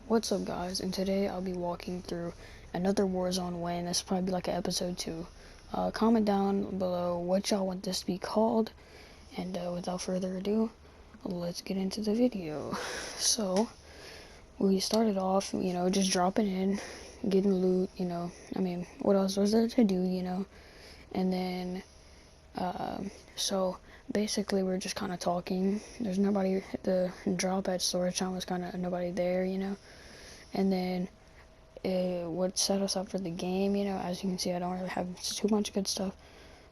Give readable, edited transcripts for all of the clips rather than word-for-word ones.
What's up, guys? And today I'll be walking through another Warzone win. This will probably be like an episode 2. Comment down below what y'all want this to be called, and without further ado, let's get into the video. So we started off, just dropping in, getting loot. What else was there to do? And then so basically we're just kind of talking. There's nobody. The drop at storage time was kind of nobody there. And then what set us up for the game, as you can see, I don't really have too much good stuff.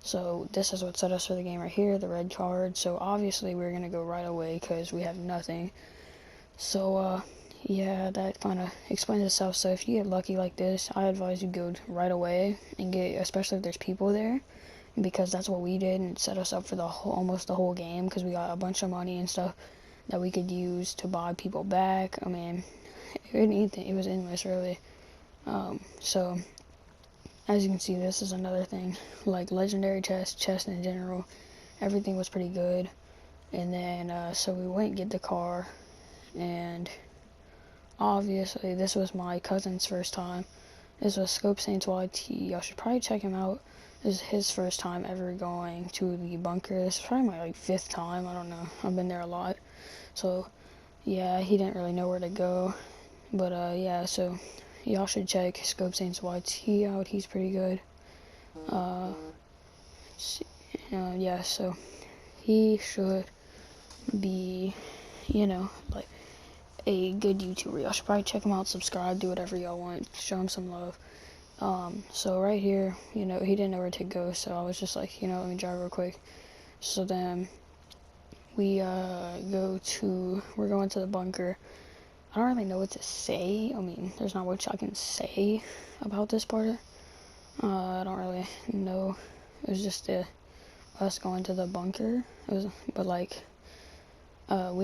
So this is what set us for the game right here, the red card. So obviously we're going to go right away because we have nothing. So, yeah, that kind of explains itself. So if you get lucky like this, I advise you go right away and get, especially if there's people there, because that's what we did, and it set us up for almost the whole game, because we got a bunch of money and stuff that we could use to buy people back. I mean, it was endless, really. So as you can see, this is another thing, like legendary chest in general, everything was pretty good. And then so we went get the car, and obviously this was my cousin's first time. This was SHAREfactory. Y'all should probably check him out. This is his first time ever going to the bunker. This is probably my 5th time. I don't know, I've been there a lot. So yeah, he didn't really know where to go, but yeah, so y'all should check SHAREfactory out. He's pretty good. Yeah, so he should be, like a good YouTuber. Y'all should probably check him out, subscribe, do whatever y'all want, show him some love. So right here, he didn't know where to go, so I was just like, let me drive real quick. So then we're going to the bunker. I don't really know what to say. I mean, there's not much I can say about this part. I don't really know. It was just us going to the bunker. We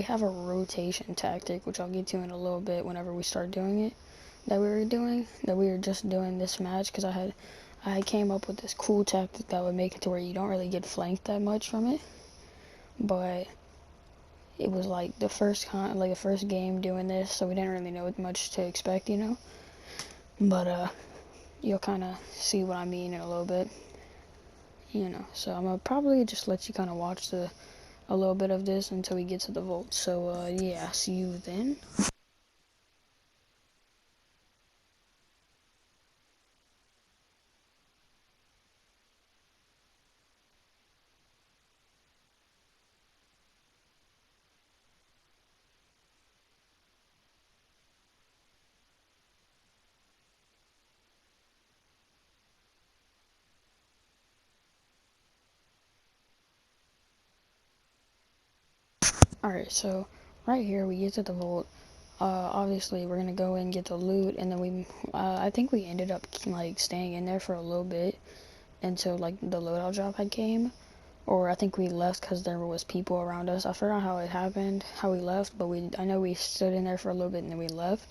have a rotation tactic, which I'll get to in a little bit whenever we start doing it, that we were just doing this match, because I came up with this cool tactic that would make it to where you don't really get flanked that much from it. But it was like the first game doing this, so we didn't really know much to expect, But you'll kind of see what I mean in a little bit, So I'm gonna probably just let you kind of watch a little bit of this until we get to the vault. So yeah, see you then. Alright, so right here we get to the vault. Obviously we're gonna go and get the loot, and then I think we ended up like staying in there for a little bit until like the loadout drop had came, or I think we left because there was people around us. I forgot how it happened, how we left, but I know we stood in there for a little bit and then we left.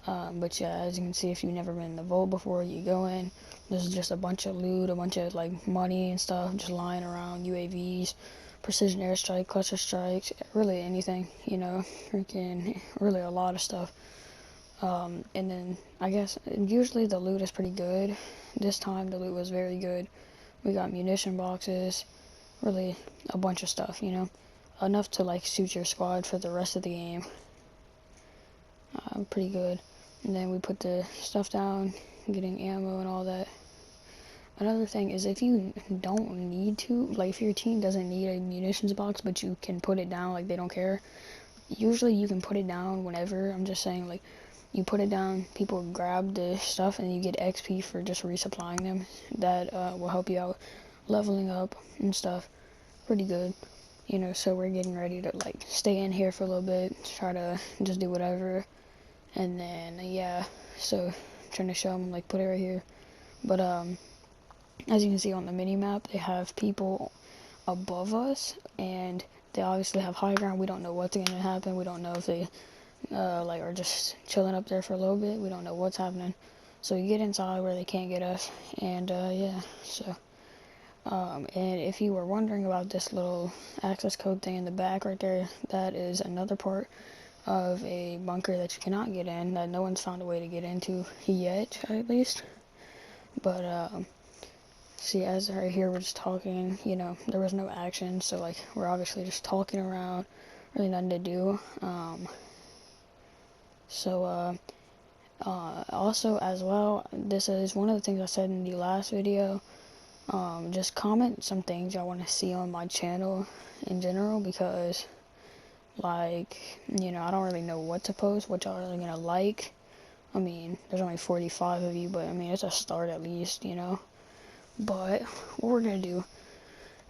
But yeah, as you can see, if you've never been in the vault before, you go in. There's just a bunch of loot, a bunch of like money and stuff just lying around, UAVs, precision airstrike, cluster strikes, really anything, freaking really a lot of stuff. And then I guess usually the loot is pretty good. This time the loot was very good. We got munition boxes, really a bunch of stuff, enough to like suit your squad for the rest of the game. Pretty good. And then we put the stuff down, getting ammo and all that. Another thing is, if you don't need to, like if your team doesn't need a munitions box, but you can put it down, like they don't care, usually you can put it down whenever. I'm just saying, like, you put it down, people grab the stuff, and you get XP for just resupplying them. That will help you out leveling up and stuff. Pretty good. So we're getting ready to like stay in here for a little bit, try to just do whatever. And then yeah, so I'm trying to show them, like, put it right here. But as you can see on the mini map, they have people above us, and they obviously have high ground. We don't know what's gonna happen. We don't know if they like are just chilling up there for a little bit. We don't know what's happening. So you get inside where they can't get us, and yeah. So and if you were wondering about this little access code thing in the back right there, that is another part of a bunker that you cannot get in, that no one's found a way to get into yet, at least. But see, as right here we're just talking, you know, there was no action, so like we're obviously just talking around, really nothing to do. Also as well, this is one of the things I said in the last video. Just comment some things y'all want to see on my channel in general, because like, you know, I don't really know what to post, what y'all are really gonna like. I mean, there's only 45 of you, but I mean, it's a start at least, you know. But what we're gonna do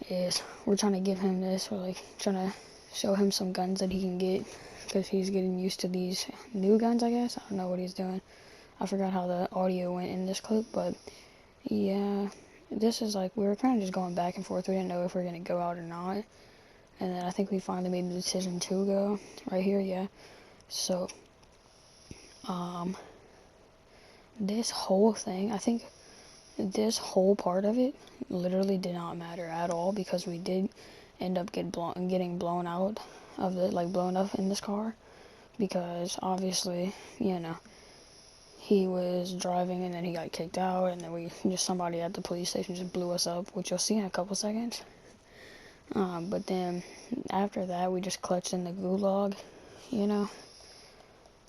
is we're trying to give him this. We're like trying to show him some guns that he can get, because he's getting used to these new guns, I guess. I don't know what he's doing. I forgot how the audio went in this clip, but yeah, this is like, we were kind of just going back and forth. We didn't know if we were gonna go out or not, and then I think we finally made the decision to go right here. Yeah, so this whole thing, I think this whole part of it literally did not matter at all, because we did end up getting blown out of the, like, blown up in this car, because obviously, you know, he was driving and then he got kicked out, and then somebody at the police station just blew us up, which you'll see in a couple seconds. But then after that, we just clutched in the gulag, you know.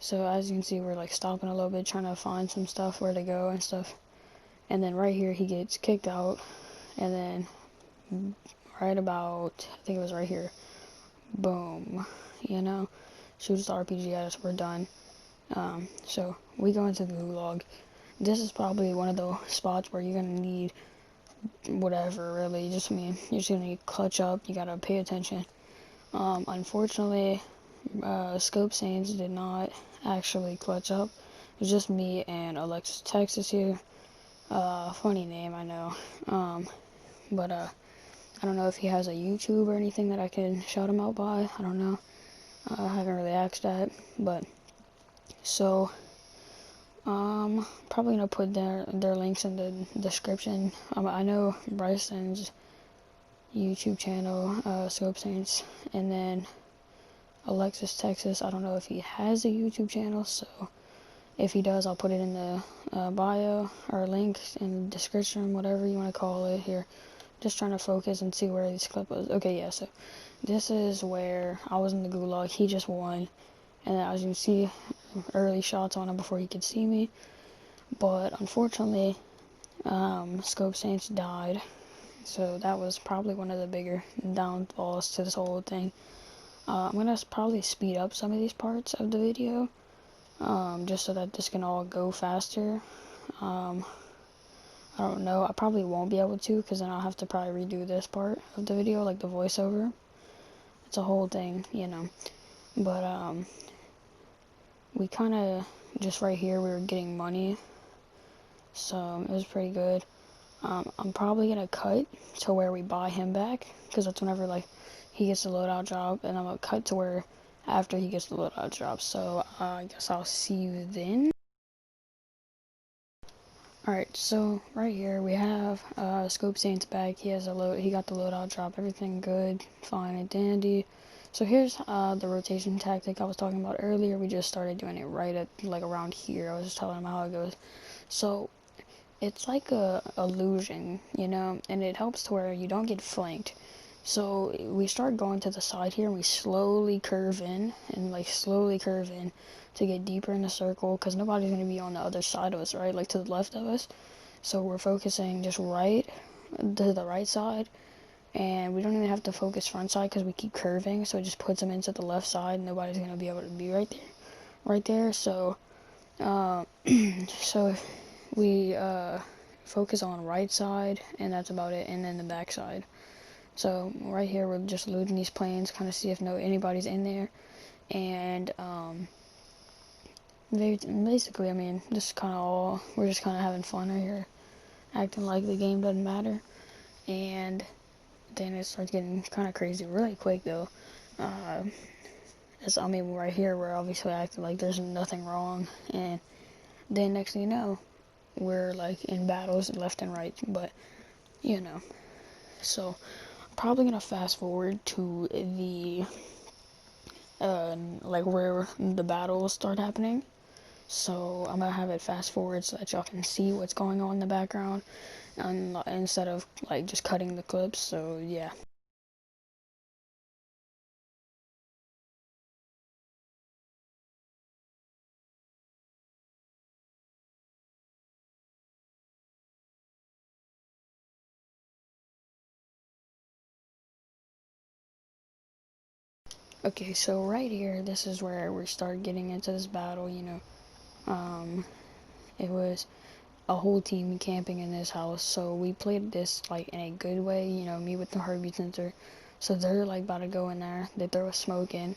So as you can see, we're like stopping a little bit, trying to find some stuff where to go and stuff. And then right here, he gets kicked out, and then right about, I think it was right here, boom, you know, shoots the RPG at us, we're done. So we go into the gulag. This is probably one of those spots where you're gonna need whatever, really. Just, I mean, you're just gonna need clutch up, you gotta pay attention. Unfortunately, SHAREfactory did not actually clutch up. It was just me and Alexis Texas here. Funny name, I know. But I don't know if he has a YouTube or anything that I can shout him out by. I don't know. I haven't really asked that. But so probably gonna put their links in the description. I know Bryson's YouTube channel, SHAREfactory, and then Alexis Texas, I don't know if he has a YouTube channel, so if he does, I'll put it in the bio or link in the description, whatever you want to call it here. Just trying to focus and see where this clip was. Okay, yeah, so this is where I was in the gulag. He just won, and as you can see, early shots on him before he could see me. But unfortunately, SHAREfactory died, so that was probably one of the bigger downfalls to this whole thing. I'm gonna probably speed up some of these parts of the video, just so that this can all go faster. I don't know, I probably won't be able to, because then I'll have to probably redo this part of the video, like the voiceover. It's a whole thing, you know. But we kind of, just right here, we were getting money, so it was pretty good. I'm probably gonna cut to where we buy him back, because that's whenever, like, he gets the loadout drop, and I'm gonna cut to where after he gets the loadout drop. So I guess I'll see you then. Alright, so right here we have SHAREfactory's back. He got the loadout drop, everything good, fine and dandy. So here's the rotation tactic I was talking about earlier. We just started doing it right at, like, around here. I was just telling him how it goes. So it's like a illusion, you know, and it helps to where you don't get flanked. So we start going to the side here, and we slowly curve in, to get deeper in the circle, because nobody's going to be on the other side of us, right, like to the left of us. So we're focusing just right to the right side, and we don't even have to focus front side, because we keep curving, so it just puts them into the left side, and nobody's going to be able to be right there. So so we focus on right side, and that's about it, and then the back side. So right here, we're just looting these planes, kind of see if anybody's in there, and basically, I mean, just kind of we're just kind of having fun right here, acting like the game doesn't matter, and then it starts getting kind of crazy really quick though. I mean, right here, we're obviously acting like there's nothing wrong, and then next thing you know, we're like in battles left and right, but you know, so. Probably gonna fast forward to the like where the battles start happening. So I'm gonna have it fast forward so that y'all can see what's going on in the background, and instead of like just cutting the clips. So yeah. Okay, so right here, this is where we start getting into this battle. It was a whole team camping in this house, so we played this like in a good way. Me with the heartbeat sensor. So they're like about to go in there. They throw a smoke in,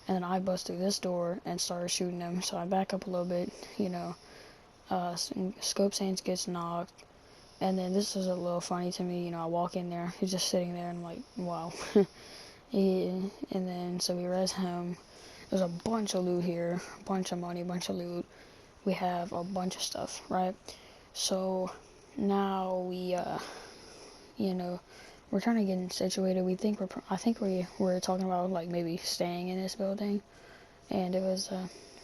and then I bust through this door and start shooting them. So I back up a little bit. Scope Saints gets knocked, and then this is a little funny to me. I walk in there, he's just sitting there, and I'm like, wow. Yeah, and then so we res him. There's a bunch of loot here, a bunch of money, a bunch of loot. We have a bunch of stuff, right? So now you know, we're trying to get situated. I think we were talking about like maybe staying in this building, and it was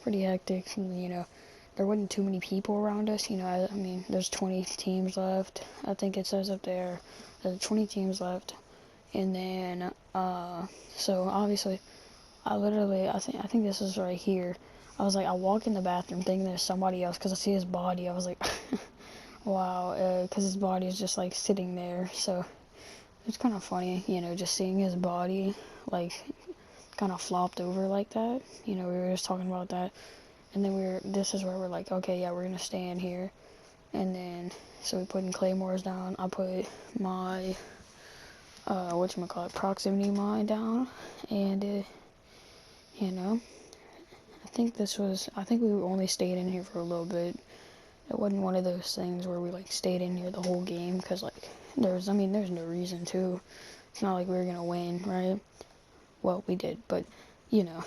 pretty hectic. There wasn't too many people around us. I mean, there's 20 teams left. I think it says up there. There's 20 teams left. And then, so obviously, I think this is right here. I was like, I walk in the bathroom thinking there's somebody else because I see his body. I was like, wow, because his body is just like sitting there. So it's kind of funny, just seeing his body like kind of flopped over like that. We were just talking about that. And then this is where we're like, okay, yeah, we're gonna stay in here. And then, so we putting claymores down. I put my proximity mine down, and I think we only stayed in here for a little bit. It wasn't one of those things where we like stayed in here the whole game, because like there's no reason to. It's not like we were gonna win, right? Well, we did, but you know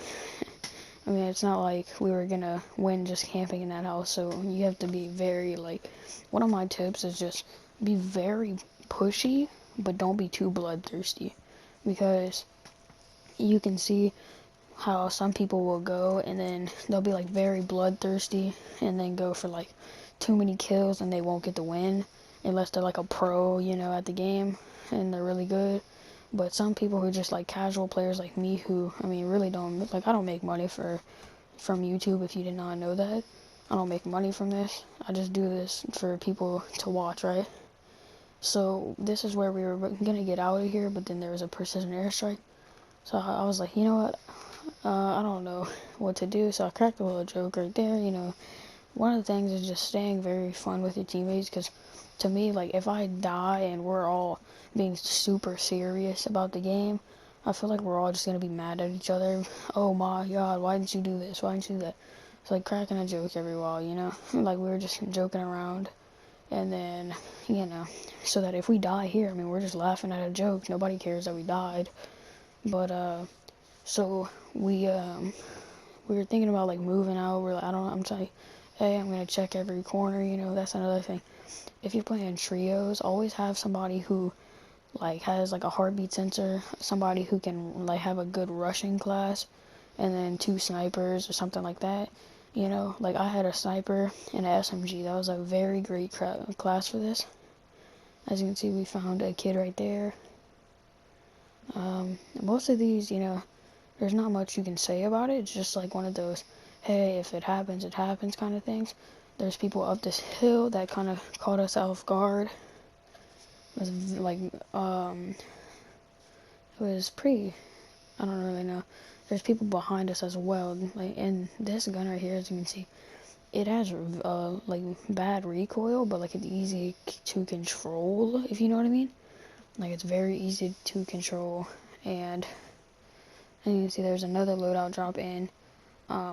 I mean, it's not like we were gonna win just camping in that house. So you have to be very like, one of my tips is just be very pushy, but don't be too bloodthirsty, because you can see how some people will go and then they'll be like very bloodthirsty and then go for like too many kills and they won't get the win unless they're like a pro, at the game, and they're really good. But some people who are just like casual players like me, who, I mean, really don't, like, I don't make money from YouTube, if you did not know that. I don't make money from this. I just do this for people to watch, right? So this is where we were gonna get out of here, but then there was a precision airstrike. So I was like, you know what? I don't know what to do. So I cracked a little joke right there. One of the things is just staying very fun with your teammates, because to me, like, if I die and we're all being super serious about the game, I feel like we're all just gonna be mad at each other. Oh my god, why didn't you do this? Why didn't you do that? It's like cracking a joke every while, like we were just joking around. And then, so that if we die here, I mean, we're just laughing at a joke. Nobody cares that we died. But, so we were thinking about like moving out. We're like, I'm saying, hey, I'm gonna check every corner. That's another thing. If you're playing trios, always have somebody who like has like a heartbeat sensor, somebody who can like have a good rushing class, and then 2 snipers or something like that. Like I had a sniper and an SMG. That was a very great class for this. As you can see, we found a kid right there. Most of these, there's not much you can say about it. It's just like one of those, hey, if it happens kind of things. There's people up this hill that kind of caught us off guard. It was like, it was pretty, I don't really know. There's people behind us as well. Like, and this gun right here, as you can see, it has like bad recoil, but like it's easy to control, if you know what I mean. Like, it's very easy to control. And you can see there's another loadout drop in,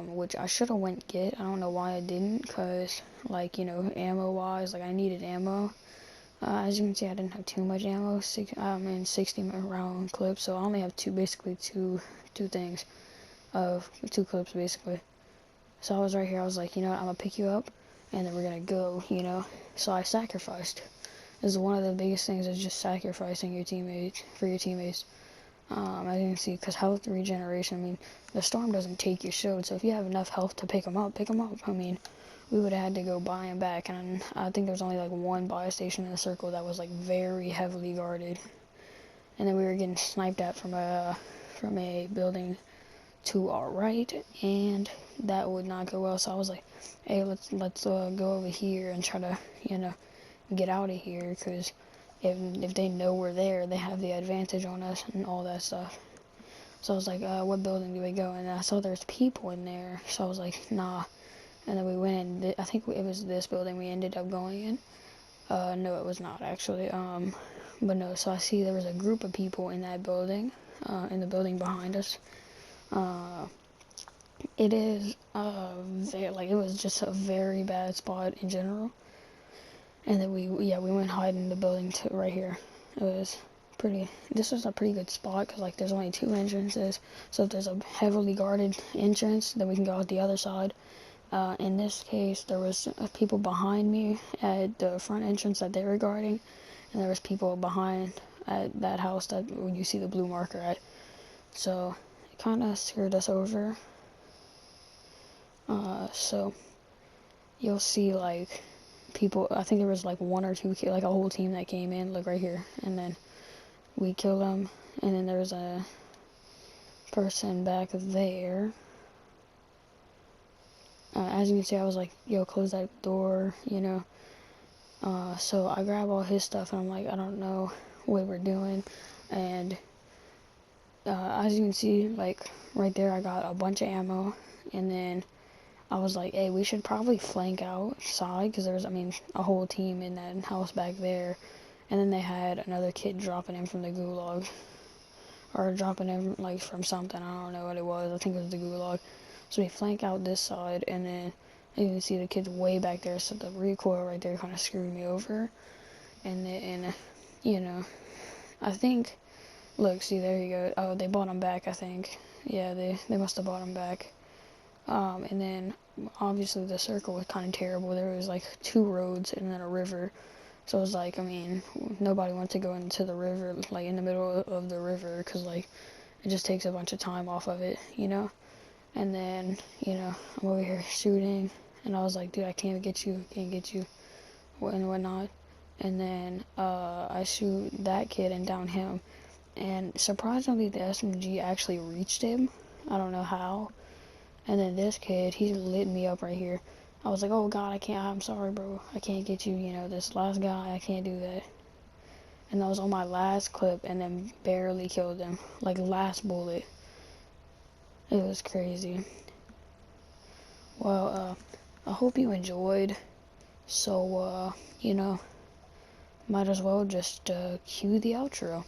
which I should have went get. I don't know why I didn't, because like, ammo wise, like I needed ammo. As you can see, I didn't have too much ammo. I'm in 60 round clips, so I only have basically two things of 2 clips basically. So I was right here. I was like, I'm gonna pick you up, and then we're gonna go. So I sacrificed. This is one of the biggest things, is just sacrificing your teammates for your teammates. As you can see, because health regeneration, I mean, the storm doesn't take your shield, so if you have enough health to pick them up, I mean, we would have had to go buy them back, and I think there was only like one buy station in the circle that was like very heavily guarded, and then we were getting sniped at from a building to our right, and that would not go well. So I was like, hey, let's go over here and try to, get out of here, because if they know we're there, they have the advantage on us and all that stuff. So I was like, what building do we go? And I saw there's people in there, so I was like, nah. And then we went in, I think it was this building we ended up going in. No, it was not actually. But no, so I see there was a group of people in that building, in the building behind us. It is, it was just a very bad spot in general. And then we went hide in the building too, right here. This was a pretty good spot, because like there's only 2 entrances, so if there's a heavily guarded entrance, then we can go out the other side. In this case, there was people behind me at the front entrance that they were guarding, and there was people behind at that house that you see the blue marker at. So it kind of screwed us over. So you'll see like people, I think there was like 1 or 2, like a whole team that came in, like right here, and then we killed them, and then there was a person back there. As you can see, I was like, yo, close that door, so I grab all his stuff, and I'm like, I don't know what we're doing, and as you can see, like right there, I got a bunch of ammo, and then I was like, hey, we should probably flank outside, because there's, a whole team in that house back there. And then they had another kid dropping in from the gulag, or dropping in like from something, I don't know what it was, I think it was the gulag. So we flank out this side, and then you can see the kid's way back there, so the recoil right there kind of screwed me over. And then, I think, look, see, there you go. Oh, they bought him back, I think. Yeah, they must have bought him back. And then obviously the circle was kind of terrible. There was like 2 roads and then a river. So it was like, nobody wanted to go into the river, like in the middle of the river, because like it just takes a bunch of time off of it, And then, I'm over here shooting, and I was like, dude, I can't get you, and whatnot. And then I shoot that kid and down him, and surprisingly the SMG actually reached him. I don't know how. And then this kid, he lit me up right here. I was like, oh god, I'm sorry, bro. I can't get you, this last guy, I can't do that. And that was on my last clip, and then barely killed him. Like, last bullet. It was crazy. Well, I hope you enjoyed. So, might as well just cue the outro.